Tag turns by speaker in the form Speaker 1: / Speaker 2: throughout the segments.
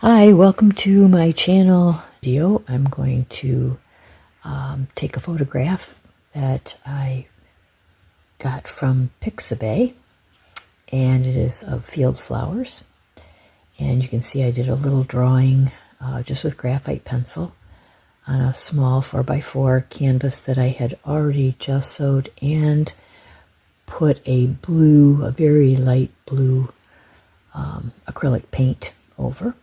Speaker 1: Hi, welcome to my channel video. I'm going to take a photograph that I got from Pixabay, and it is of field flowers. And you can see I did a little drawing just with graphite pencil on a small 4x4 canvas that I had already gessoed and put a very light blue acrylic paint over.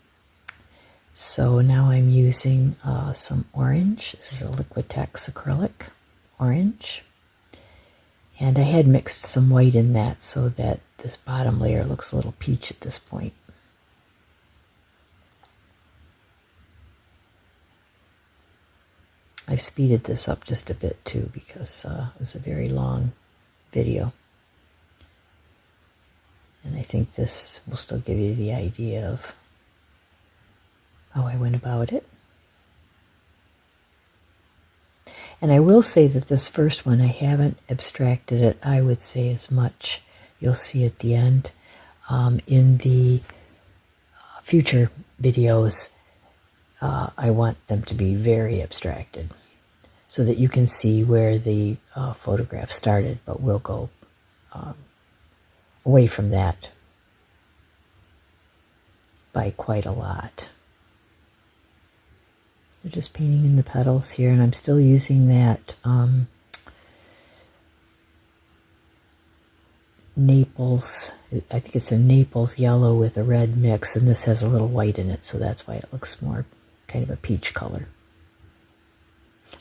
Speaker 1: So now I'm using some orange. This is a Liquitex acrylic orange. And I had mixed some white in that so that this bottom layer looks a little peach at this point. I've speeded this up just a bit too because it was a very long video. And I think this will still give you the idea of how I went about it. And I will say that this first one, I haven't abstracted it, I would say, as much. You'll see at the end. In the future videos, I want them to be very abstracted so that you can see where the photograph started, but we'll go away from that by quite a lot. We're just painting in the petals here, and I'm still using that Naples, I think it's a Naples yellow with a red mix, and this has a little white in it, so that's why it looks more kind of a peach color.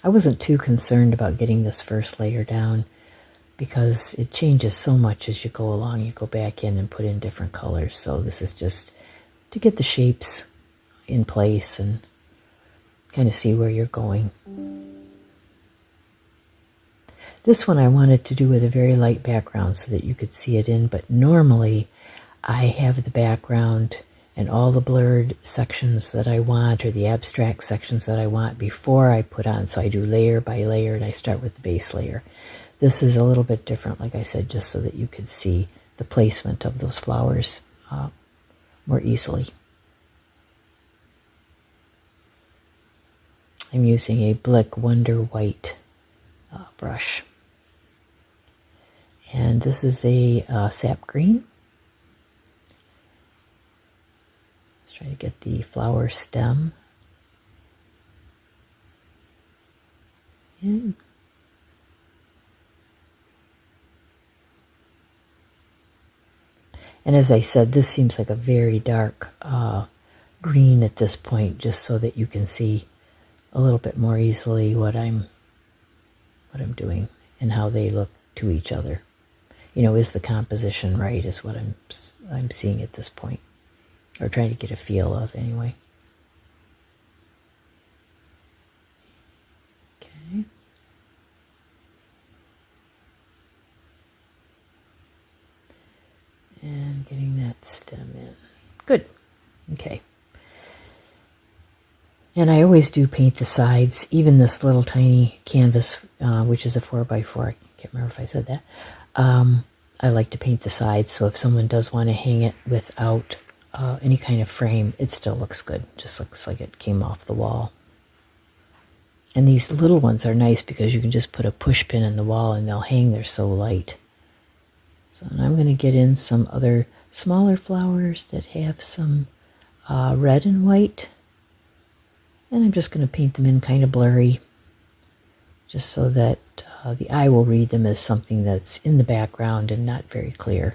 Speaker 1: I wasn't too concerned about getting this first layer down because it changes so much as you go along. You go back in and put in different colors, so this is just to get the shapes in place and kind of see where you're going. This one I wanted to do with a very light background so that you could see it in, but normally I have the background and all the blurred sections that I want, or the abstract sections that I want, before I put on. So I do layer by layer, and I start with the base layer. This is a little bit different, like I said, just so that you could see the placement of those flowers more easily. I'm using a Blick Wonder White brush. And this is a sap green. Let's try to get the flower stem in. And as I said, this seems like a very dark green at this point, just so that you can see a little bit more easily what I'm doing and how they look to each other. You know, is the composition right, is what I'm seeing at this point, or trying to get a feel of anyway. Okay. And getting that stem in. Good. Okay. And I always do paint the sides, even this little tiny canvas, which is a 4x4. I can't remember if I said that. I like to paint the sides, so if someone does want to hang it without any kind of frame, it still looks good. Just looks like it came off the wall. And these little ones are nice because you can just put a push pin in the wall and they'll hang. They're so light. So I'm going to get in some other smaller flowers that have some red and white. And I'm just going to paint them in kind of blurry, just so that the eye will read them as something that's in the background and not very clear.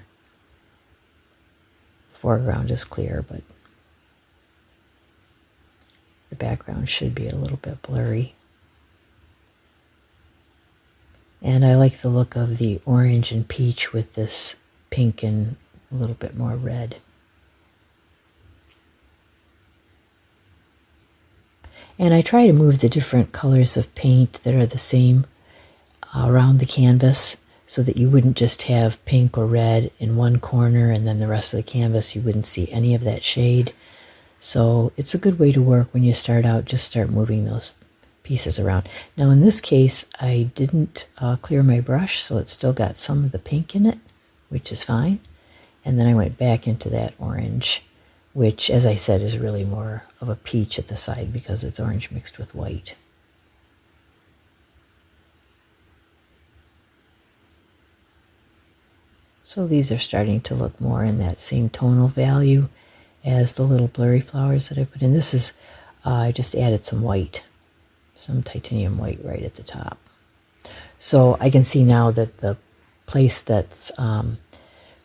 Speaker 1: The foreground is clear, but the background should be a little bit blurry. And I like the look of the orange and peach with this pink and a little bit more red. And I try to move the different colors of paint that are the same around the canvas so that you wouldn't just have pink or red in one corner and then the rest of the canvas you wouldn't see any of that shade. So it's a good way to work when you start out. Just start moving those pieces around. Now in this case I didn't clear my brush, so it's still got some of the pink in it, which is fine. And then I went back into that orange which, as I said, is really more of a peach at the side because it's orange mixed with white. So these are starting to look more in that same tonal value as the little blurry flowers that I put in. This is, I just added some white, some titanium white right at the top. So I can see now that the place that's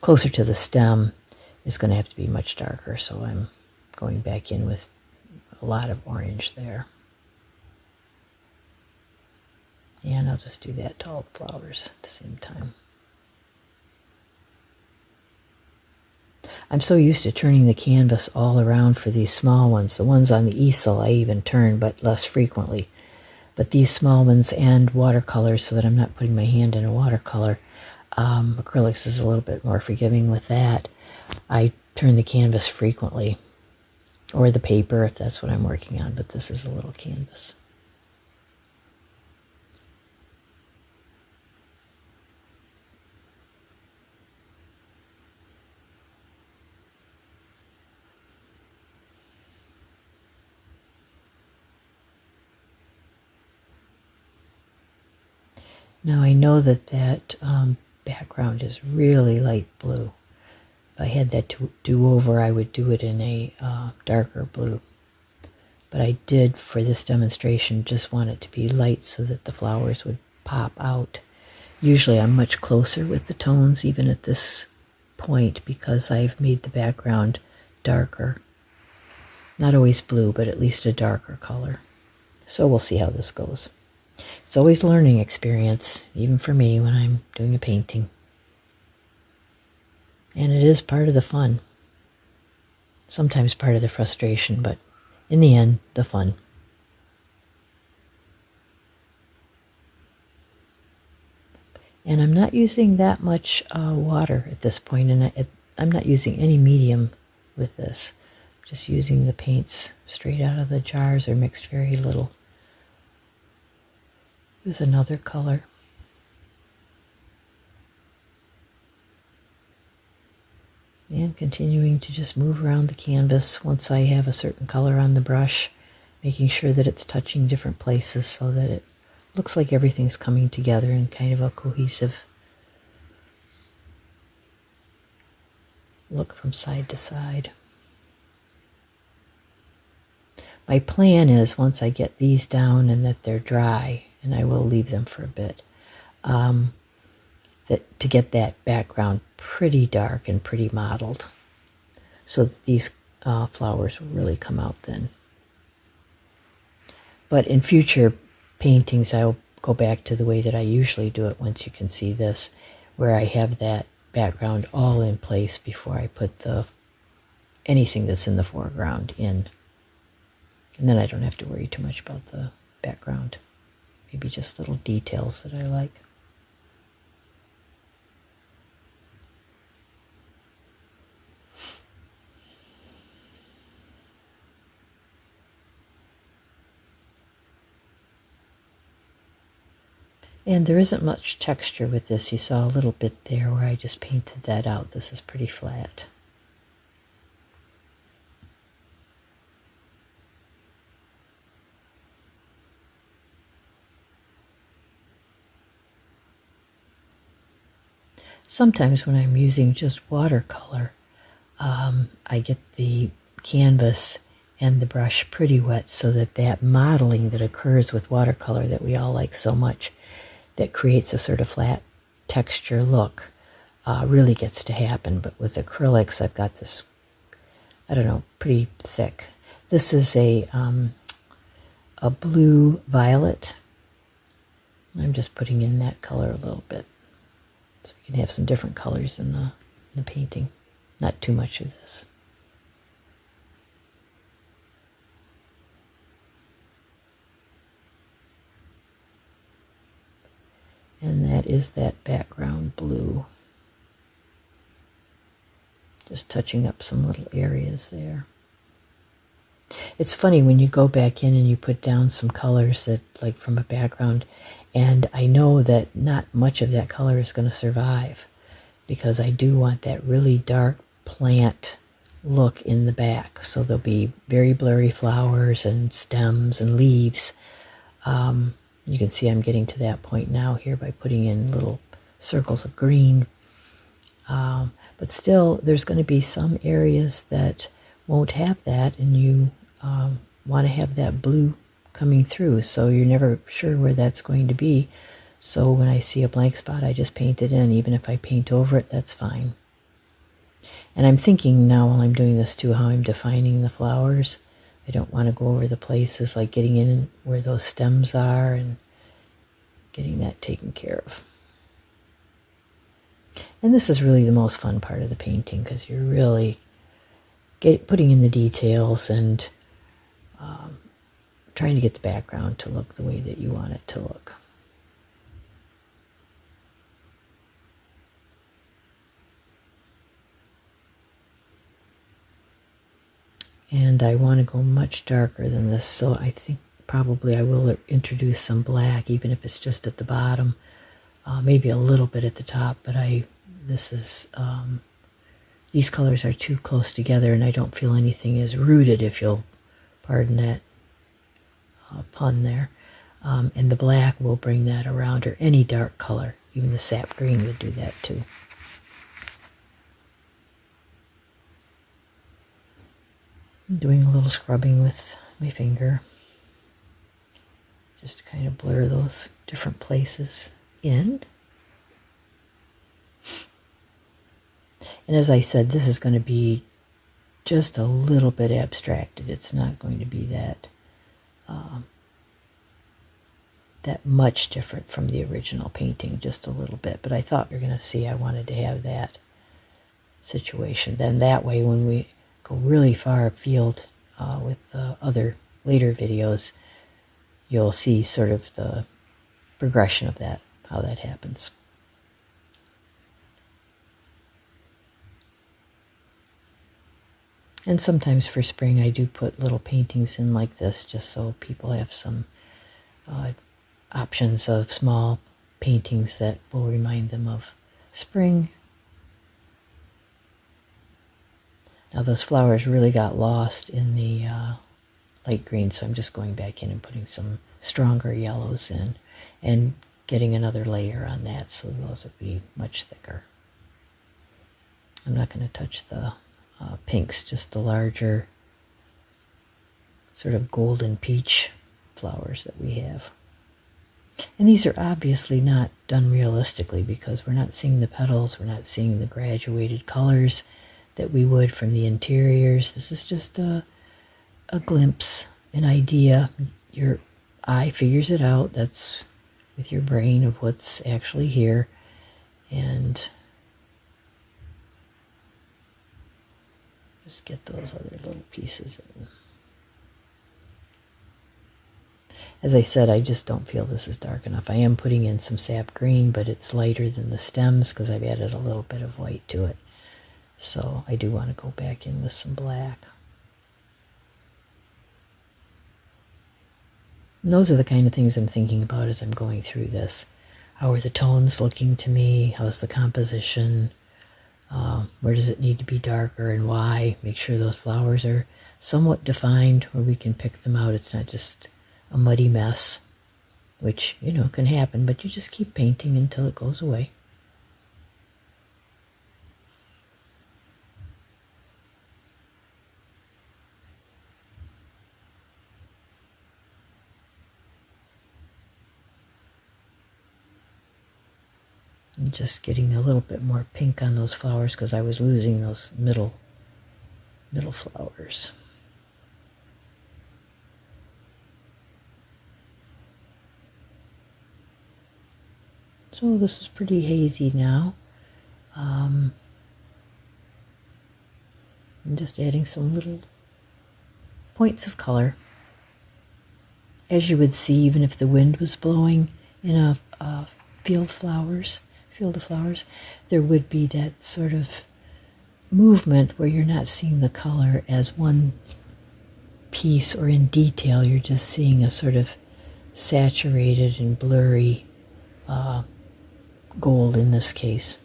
Speaker 1: closer to the stem is going to have to be much darker, so I'm going back in with a lot of orange there. And I'll just do that to all the flowers at the same time. I'm so used to turning the canvas all around for these small ones. The ones on the easel I even turn, but less frequently. But these small ones and watercolors, so that I'm not putting my hand in a watercolor, acrylics is a little bit more forgiving with that. I turn the canvas frequently, or the paper if that's what I'm working on, but this is a little canvas. Now I know that that background is really light blue. If I had that to do over, I would do it in a darker blue. But I did, for this demonstration, just want it to be light so that the flowers would pop out. Usually I'm much closer with the tones, even at this point, because I've made the background darker. Not always blue, but at least a darker color. So we'll see how this goes. It's always a learning experience, even for me when I'm doing a painting. And it is part of the fun. Sometimes part of the frustration, but in the end, the fun. And I'm not using that much water at this point, and I'm not using any medium with this. Just using the paints straight out of the jars or mixed very little with another color. And continuing to just move around the canvas once I have a certain color on the brush, making sure that it's touching different places so that it looks like everything's coming together in kind of a cohesive look from side to side. My plan is, once I get these down and that they're dry, and I will leave them for a bit, that to get that background pretty dark and pretty mottled, so that these flowers will really come out then. But in future paintings, I will go back to the way that I usually do it once you can see this, where I have that background all in place before I put anything that's in the foreground in. And then I don't have to worry too much about the background. Maybe just little details that I like. And there isn't much texture with this. You saw a little bit there where I just painted that out. This is pretty flat. Sometimes when I'm using just watercolor, I get the canvas and the brush pretty wet so that that modeling that occurs with watercolor that we all like so much, that creates a sort of flat texture look, really gets to happen. But with acrylics, I've got this, I don't know, pretty thick. This is a blue violet. I'm just putting in that color a little bit, so you can have some different colors in the painting. Not too much of this. And that is that background blue. Just touching up some little areas there. It's funny when you go back in and you put down some colors that, like, from a background, and I know that not much of that color is going to survive, because I do want that really dark plant look in the back. So there'll be very blurry flowers and stems and leaves. You can see I'm getting to that point now here by putting in little circles of green. But still, there's going to be some areas that won't have that, and you want to have that blue coming through, so you're never sure where that's going to be. So when I see a blank spot, I just paint it in. Even if I paint over it, that's fine. And I'm thinking now while I'm doing this too, how I'm defining the flowers. I don't want to go over the places, like getting in where those stems are and getting that taken care of. And this is really the most fun part of the painting, because you're really putting in the details and trying to get the background to look the way that you want it to look. And I want to go much darker than this, so I think probably I will introduce some black, even if it's just at the bottom, maybe a little bit at the top, but these colors are too close together, and I don't feel anything is rooted, if you'll pardon that pun there. And the black will bring that around, or any dark color. Even the sap green would do that too. I'm doing a little scrubbing with my finger, just to kind of blur those different places in. And as I said, this is going to be just a little bit abstracted. It's not going to be that much different from the original painting, just a little bit. But I thought you're going to see I wanted to have that situation. Then that way, when we go really far afield with other later videos, you'll see sort of the progression of that, how that happens. And sometimes for spring I do put little paintings in like this, just so people have some options of small paintings that will remind them of spring. Now those flowers really got lost in the light green, so I'm just going back in and putting some stronger yellows in and getting another layer on that, so those will be much thicker. I'm not going to touch the pinks, just the larger sort of golden peach flowers that we have. And these are obviously not done realistically, because we're not seeing the petals, we're not seeing the graduated colors that we would from the interiors. This is just a glimpse, an idea. Your eye figures it out. That's with your brain of what's actually here. And just get those other little pieces in. As I said, I just don't feel this is dark enough. I am putting in some sap green, but it's lighter than the stems because I've added a little bit of white to it. So I do want to go back in with some black. And those are the kind of things I'm thinking about as I'm going through this. How are the tones looking to me? How's the composition? Where does it need to be darker and why? Make sure those flowers are somewhat defined where we can pick them out. It's not just a muddy mess, which, you know, can happen, but you just keep painting until it goes away. And just getting a little bit more pink on those flowers because I was losing those middle flowers. So this is pretty hazy now. I'm just adding some little points of color. As you would see, even if the wind was blowing in a field of flowers, there would be that sort of movement where you're not seeing the color as one piece or in detail. You're just seeing a sort of saturated and blurry gold in this case.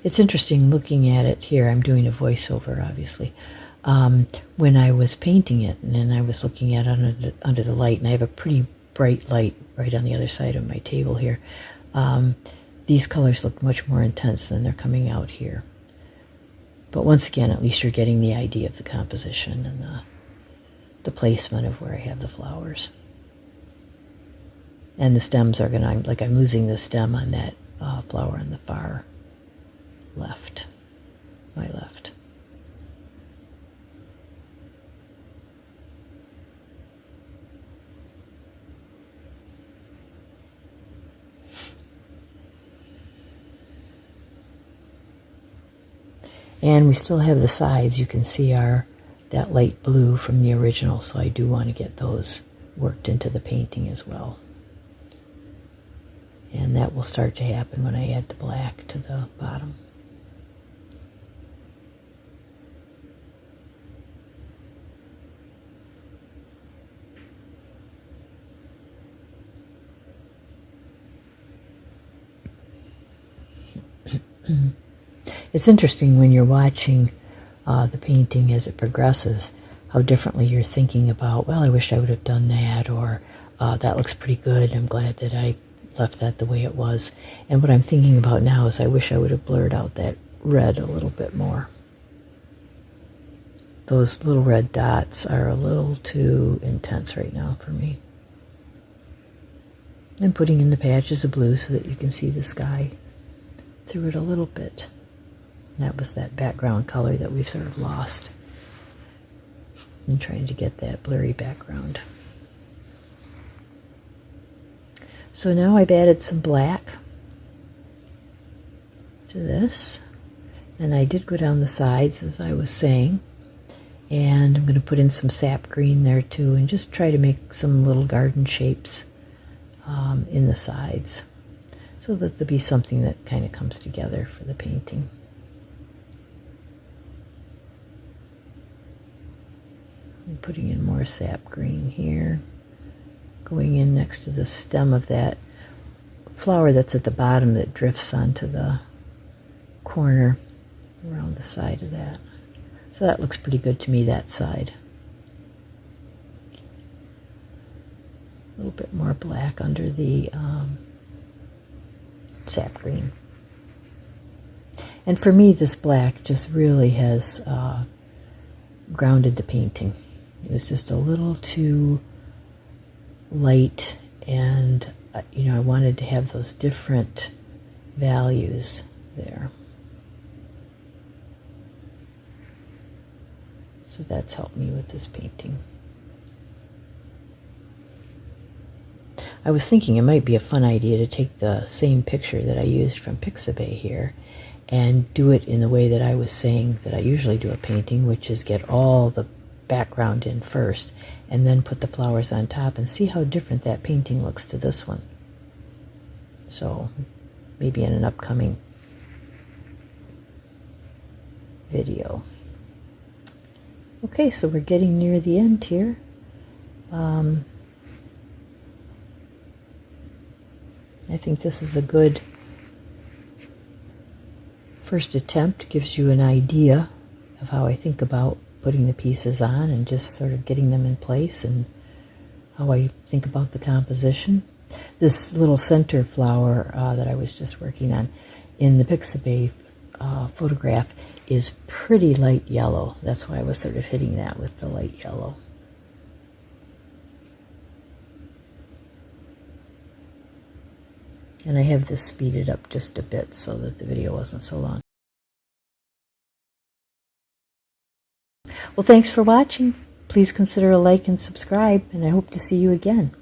Speaker 1: It's interesting looking at it here. I'm doing a voiceover, obviously. When I was painting it, and then I was looking at it under the light, and I have a pretty bright light right on the other side of my table here. These colors look much more intense than they're coming out here. But once again, at least you're getting the idea of the composition and the placement of where I have the flowers. And the stems are gonna, like I'm losing the stem on that flower on the far left, my left. And we still have the sides, you can see, are that light blue from the original, so I do want to get those worked into the painting as well. And that will start to happen when I add the black to the bottom. It's interesting when you're watching the painting as it progresses, how differently you're thinking about, well, I wish I would have done that, or that looks pretty good, I'm glad that I left that the way it was. And what I'm thinking about now is I wish I would have blurred out that red a little bit more. Those little red dots are a little too intense right now for me. And putting in the patches of blue so that you can see the sky through it a little bit. That was that background color that we've sort of lost. And trying to get that blurry background. So now I've added some black to this. And I did go down the sides, as I was saying. And I'm going to put in some sap green there too, and just try to make some little garden shapes in the sides, so that there'll be something that kind of comes together for the painting. I'm putting in more sap green here, going in next to the stem of that flower that's at the bottom that drifts onto the corner around the side of that. So that looks pretty good to me, that side. A little bit more black under the sap green. And for me, this black just really has grounded the painting. It was just a little too light, and you know, I wanted to have those different values there. So that's helped me with this painting. I was thinking it might be a fun idea to take the same picture that I used from Pixabay here and do it in the way that I was saying that I usually do a painting, which is get all the background in first and then put the flowers on top, and see how different that painting looks to this one. So maybe in an upcoming video. Okay, so we're getting near the end here. I think this is a good first attempt. Gives you an idea of how I think about putting the pieces on and just sort of getting them in place, and how I think about the composition. This little center flower that I was just working on in the Pixabay photograph is pretty light yellow. That's why I was sort of hitting that with the light yellow. And I have this speeded up just a bit so that the video wasn't so long. Well, thanks for watching. Please consider a like and subscribe, and I hope to see you again.